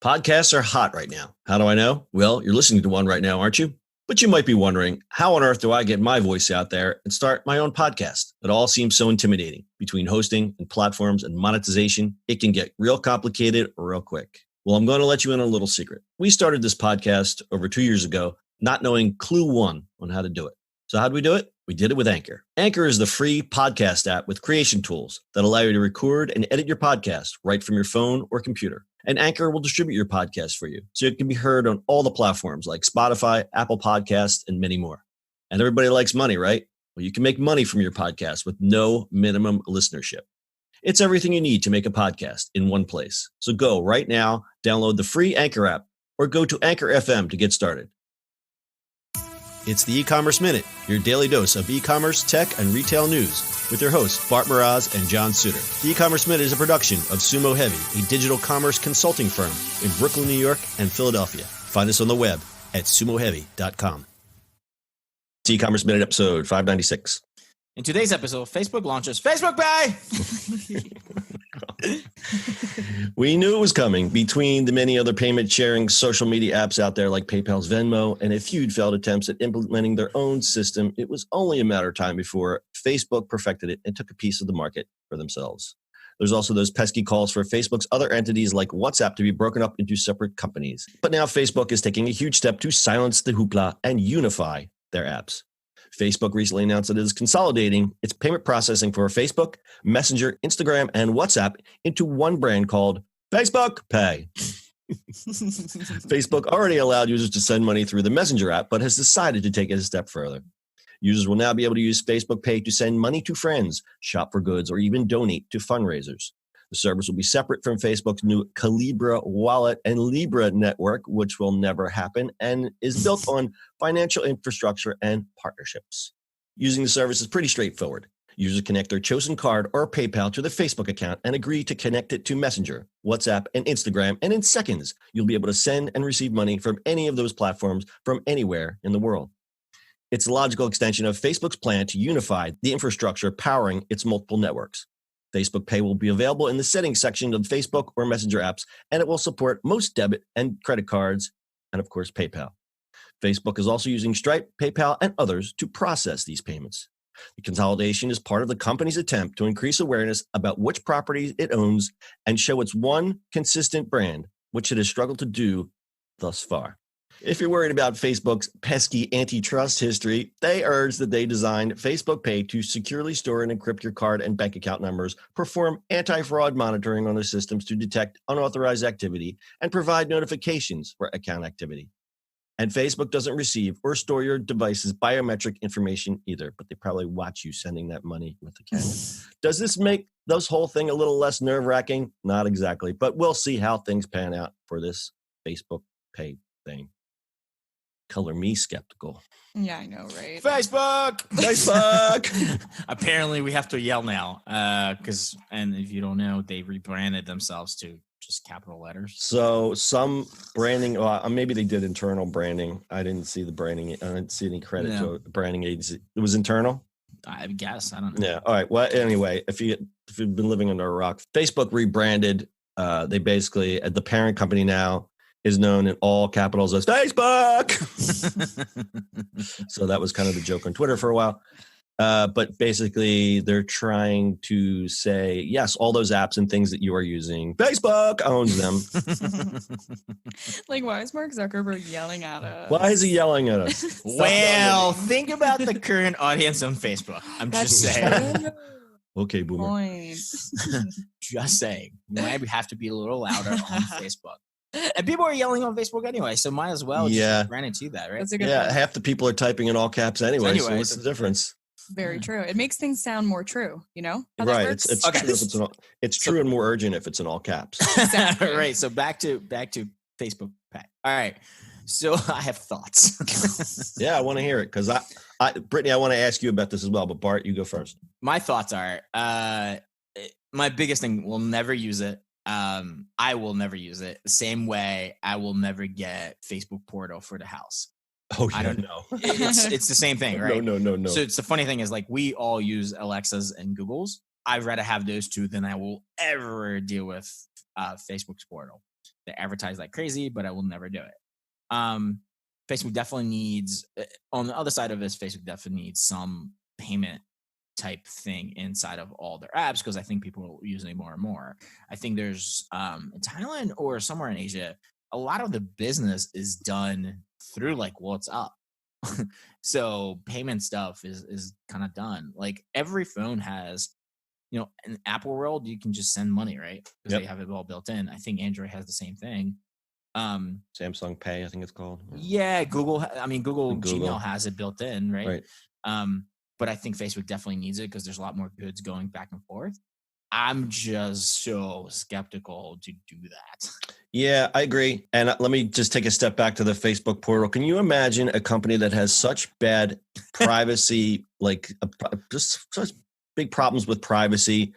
Podcasts are hot right now. How do I know? Well, you're listening to one right now, aren't you? But you might be wondering, how on earth do I get my voice out there and start my own podcast? It all seems so intimidating. Between hosting and platforms and monetization, it can get real complicated real quick. Well, I'm going to let you in on a little secret. We started this podcast over 2 years ago, not knowing clue one on how to do it. So how do we do it? We did it with Anchor. Anchor is the free podcast app with creation tools that allow you to record and edit your podcast right from your phone or computer. And Anchor will distribute your podcast for you, so it can be heard on all the platforms like Spotify, Apple Podcasts, and many more. And everybody likes money, right? Well, you can make money from your podcast with no minimum listenership. It's everything you need to make a podcast in one place. So go right now, download the free Anchor app, or go to Anchor FM to get started. It's the E-Commerce Minute, your daily dose of e-commerce, tech, and retail news with your hosts, Bart Mraz and John Suter. The E-Commerce Minute is a production of Sumo Heavy, a digital commerce consulting firm in Brooklyn, New York, and Philadelphia. Find us on the web at sumoheavy.com. It's E-Commerce Minute episode 596. In today's episode, Facebook launches Facebook Pay! We knew it was coming. Between the many other payment sharing social media apps out there like PayPal's Venmo and a few failed attempts at implementing their own system, it was only a matter of time before Facebook perfected it and took a piece of the market for themselves. There's also those pesky calls for Facebook's other entities like WhatsApp to be broken up into separate companies. But now Facebook is taking a huge step to silence the hoopla and unify their apps. Facebook recently announced that it is consolidating its payment processing for Facebook, Messenger, Instagram, and WhatsApp into one brand called Facebook Pay. Facebook already allowed users to send money through the Messenger app, but has decided to take it a step further. Users will now be able to use Facebook Pay to send money to friends, shop for goods, or even donate to fundraisers. The service will be separate from Facebook's new Calibra wallet and Libra network, which will never happen, and is built on financial infrastructure and partnerships. Using the service is pretty straightforward. Users connect their chosen card or PayPal to their Facebook account and agree to connect it to Messenger, WhatsApp, and Instagram, and in seconds, you'll be able to send and receive money from any of those platforms from anywhere in the world. It's a logical extension of Facebook's plan to unify the infrastructure powering its multiple networks. Facebook Pay will be available in the settings section of Facebook or Messenger apps, and it will support most debit and credit cards, and of course, PayPal. Facebook is also using Stripe, PayPal, and others to process these payments. The consolidation is part of the company's attempt to increase awareness about which properties it owns and show its one consistent brand, which it has struggled to do thus far. If you're worried about Facebook's pesky antitrust history, they urge that they designed Facebook Pay to securely store and encrypt your card and bank account numbers, perform anti-fraud monitoring on their systems to detect unauthorized activity, and provide notifications for account activity. And Facebook doesn't receive or store your device's biometric information either, but they probably watch you sending that money with the camera. Does this make this whole thing a little less nerve-wracking? Not exactly, but we'll see how things pan out for this Facebook Pay thing. Color me skeptical. Yeah, I know, right? Facebook! Facebook! Apparently, we have to yell now and if you don't know, they rebranded themselves to just capital letters. So some branding, maybe they did internal branding. I didn't see the branding. I didn't see any credit to a branding agency. It was internal? I guess. I don't know. Yeah. All right. Well, anyway, if you've been living under a rock, Facebook rebranded. They basically, the parent company now is known in all capitals as Facebook. So that was kind of the joke on Twitter for a while. But basically, they're trying to say, yes, all those apps and things that you are using, Facebook owns them. Like, why is Mark Zuckerberg yelling at us? Why is he yelling at us? Well, think about the current audience on Facebook. I'm just saying. Okay, boomer. Just saying. You might have to be a little louder on Facebook. And people are yelling on Facebook anyway, so might as well just run into that, right? Yeah, half the people are typing in all caps anyway, so what's the difference? Very true. It makes things sound more true, you know? Right. It's true if it's true and more urgent if it's in all caps. Exactly. Right. So back to Facebook Pay. All right. So I have thoughts. Yeah, I want to hear it because Brittany, I want to ask you about this as well, but Bart, you go first. My thoughts are, my biggest thing, we'll never use it. I will never use it. The same way I will never get Facebook Portal for the house. Oh, yeah, I don't know. It's the same thing, right? No. So it's the funny thing is, like, we all use Alexas and Googles. I'd rather have those two than I will ever deal with Facebook's Portal. They advertise like crazy, but I will never do it. Facebook definitely needs, on the other side of this, Facebook definitely needs some payment type thing inside of all their apps, because I think people are using it more and more. I think there's in Thailand or somewhere in Asia, a lot of the business is done through like WhatsApp. So payment stuff is kind of done. Like every phone has, in Apple world, you can just send money, right? Because they have it all built in. I think Android has the same thing. Samsung Pay, I think it's called. Yeah, Google Gmail has it built in, right? But I think Facebook definitely needs it because there's a lot more goods going back and forth. I'm just so skeptical to do that. Yeah, I agree. And let me just take a step back to the Facebook portal. Can you imagine a company that has such bad privacy, just such big problems with privacy,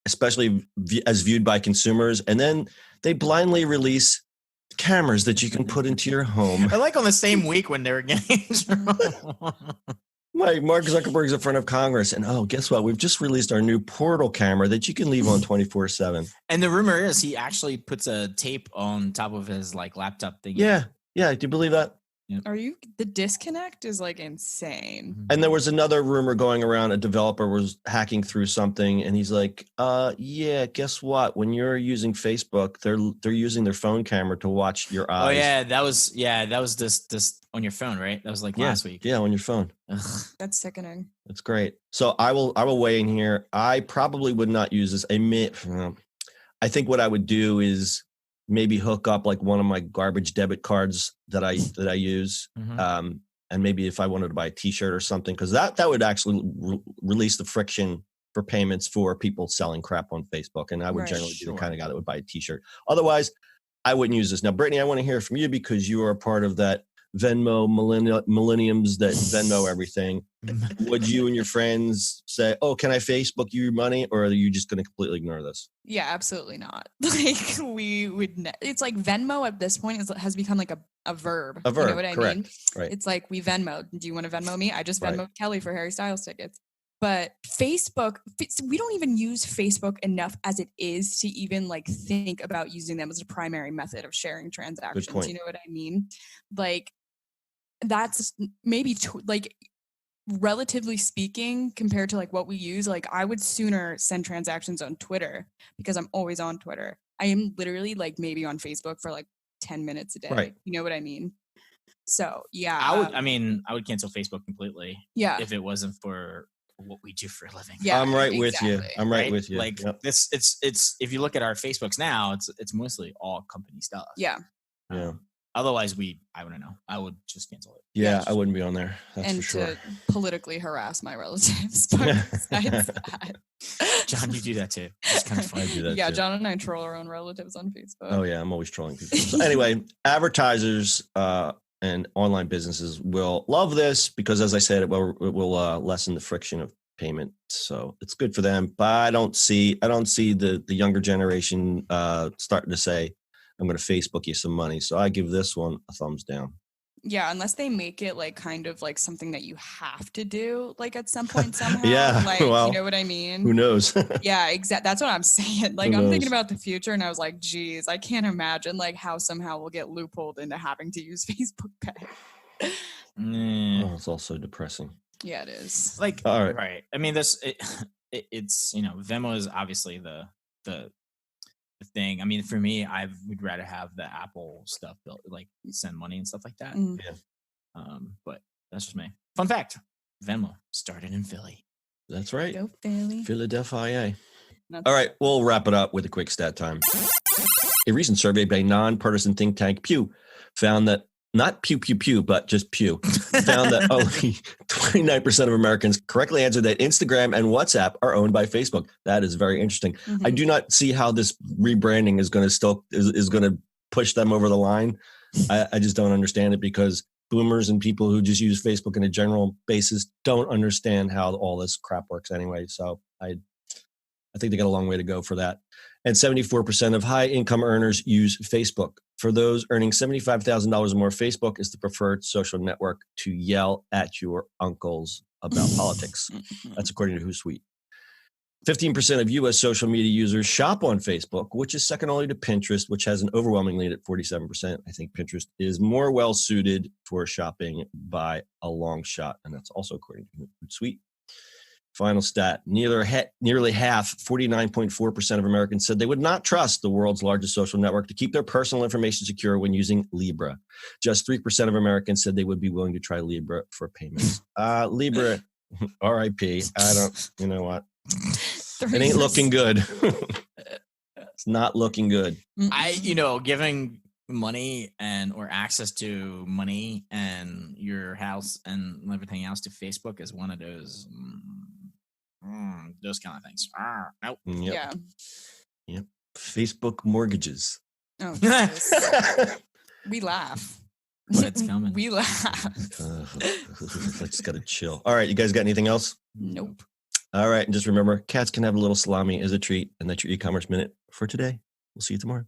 especially as viewed by consumers, and then they blindly release cameras that you can put into your home? I like on the same week when they were getting Like Mark Zuckerberg's in front of Congress, and guess what? We've just released our new portal camera that you can leave on 24/7. And the rumor is he actually puts a tape on top of his laptop thing. Yeah. Do you believe that? The disconnect is insane. And there was another rumor going around. A developer was hacking through something, and he's like, yeah, guess what? When you're using Facebook, they're using their phone camera to watch your eyes. Oh yeah, that was this on your phone, right? That was last week. Yeah, on your phone. Ugh. That's sickening. That's great. So I will weigh in here. I probably would not use this. I think what I would do is maybe hook up one of my garbage debit cards that I use. Mm-hmm. And maybe if I wanted to buy a t-shirt or something, because that would actually release the friction for payments for people selling crap on Facebook. And I would generally be the kind of guy that would buy a t-shirt. Otherwise, I wouldn't use this. Now, Brittany, I want to hear from you because you are a part of that Venmo millenniums that Venmo everything. Would you and your friends say, "Oh, can I Facebook you your money," or are you just going to completely ignore this? Yeah, absolutely not. We would. It's like Venmo at this point has become a verb. A verb. You know what I correct. mean? Right. It's like we Venmo. Do you want to Venmo me? I just Venmoed Kelly for Harry Styles tickets. But Facebook, we don't even use Facebook enough as it is to even think about using them as a primary method of sharing transactions. Good point. You know what I mean? That's maybe relatively speaking compared to what we use. I would sooner send transactions on Twitter because I'm always on Twitter. I am literally maybe on Facebook for 10 minutes a day. Right. You know what I mean? So yeah, I would cancel Facebook completely. Yeah. If it wasn't for what we do for a living. Yeah, I'm right with you. I'm right with you. This, it's if you look at our Facebooks now, it's mostly all company stuff. Yeah. Yeah. Otherwise, I wouldn't know. I would just cancel it. Yeah, I wouldn't be on there. That's for sure. And to politically harass my relatives. But besides that, John, you do that too. It's kind of fun. I do that yeah, too. John and I troll our own relatives on Facebook. Oh yeah, I'm always trolling people. So anyway, advertisers and online businesses will love this because, as I said, it will lessen the friction of payment. So it's good for them. But I don't see the younger generation starting to say, I'm going to Facebook you some money. So I give this one a thumbs down. Yeah, unless they make it kind of something that you have to do at some point somehow. Yeah, well, you know what I mean? Who knows? Yeah, exactly. That's what I'm saying. I'm thinking about the future and I was like, geez, I can't imagine how somehow we'll get loopholed into having to use Facebook Pay. Oh, it's also depressing. Yeah, it is. All right. Right. I mean, it's Venmo is obviously the thing. I mean, for me, I would rather have the Apple stuff built, send money and stuff like that. Yeah. But that's just me. Fun fact: Venmo started in Philly. That's right. Go Philly. Philadelphia. All right, we'll wrap it up with a quick stat time. A recent survey by nonpartisan think tank Pew found that not Pew Pew Pew, but just Pew, found that only 29% of Americans correctly answered that Instagram and WhatsApp are owned by Facebook. That is very interesting. Mm-hmm. I do not see how this rebranding is going to push them over the line. I just don't understand it because boomers and people who just use Facebook on a general basis don't understand how all this crap works anyway. So I think they got a long way to go for that. And 74% of high-income earners use Facebook. For those earning $75,000 or more, Facebook is the preferred social network to yell at your uncles about politics. That's according to Hootsuite. 15% of U.S. social media users shop on Facebook, which is second only to Pinterest, which has an overwhelming lead at 47%. I think Pinterest is more well-suited for shopping by a long shot, and that's also according to Hootsuite. Final stat, nearly half, 49.4% of Americans said they would not trust the world's largest social network to keep their personal information secure when using Libra. Just 3% of Americans said they would be willing to try Libra for payments. Libra, RIP. You know what? It ain't looking good. It's not looking good. Giving money or access to money and your house and everything else to Facebook is one of those kind of things. Nope. Yep. Yep. Facebook mortgages. Oh, Jesus. We laugh. But it's coming. We laugh. I just got to chill. All right. You guys got anything else? Nope. All right. And just remember, cats can have a little salami as a treat. And that's your e-commerce minute for today. We'll see you tomorrow.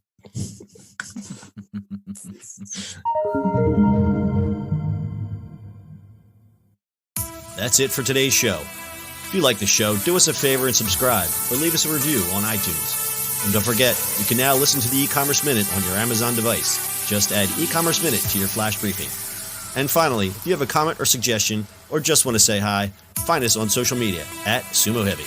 That's it for today's show. If you like the show, do us a favor and subscribe or leave us a review on iTunes. And don't forget, you can now listen to the e-commerce minute on your Amazon device. Just add e-commerce minute to your flash briefing. And finally, if you have a comment or suggestion or just want to say hi, find us on social media at Sumo Heavy.